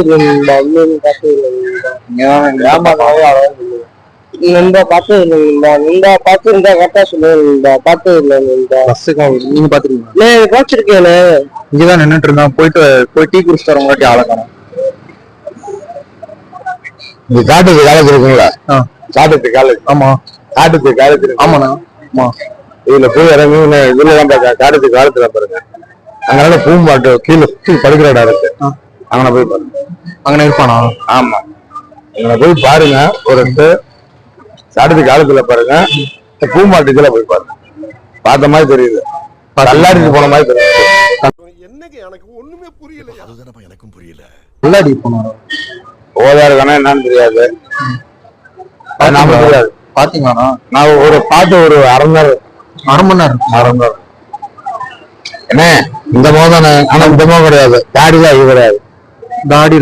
பார்த்தது மீன் பார்த்தது நண்பா பார்த்தது இல்லைங்களா நண்பா பார்த்துருந்தா கரெக்டா சொல்லுவேன் பார்த்தது இல்லை நண்பா. நீங்க பாத்துருக்கீங்களா? பார்த்துருக்கேனே. இங்கதான் நின்னுட்டு இருந்தோம். போய் டீ குடிச்சிட்டு வரவங்க ஆளை காணோம். இந்த காட்டுக்கு காலேஜ் இருக்குங்களா? காட்டுக்கு காலேஜ். ஆமா காட்டுக்கு காலேஜ். ஆமாண்ணா. ஆமா இதுல போய் இறங்கி இதுலதான் காட்டுக்கு காலத்துல பாருங்க. அங்கனால பூம்பாட்டு கீழே படுக்கிற இடம் இருக்கு. அங்கன போய் பாருங்க. அங்கன இருப்பானா? ஆமா அங்கன போய் பாருங்க. ஒரு காட்டுக்கு காலத்துல பாருங்க. பூம்பாட்டு இதுல போய் பாருங்க. பார்த்த மாதிரி தெரியுது. கல்லாடிக்கு போன மாதிரி தெரியுது. என்னங்க எனக்கு ஒண்ணுமே புரியல. அதுதானப்பா எனக்கும் புரியல. கல்லாடி போனாரா? ஓதா இருக்கானா என்னன்னு தெரியாது. நாம தெரியாது. பாத்தீங்களாண்ணா? நான் ஒரு பாட்டு ஒரு அரை மணி நேரம் என்ன இந்த மோதானே. ஆனா இந்த மோ கிடையாது. தாடிதான் இது கிடையாது. தாடியில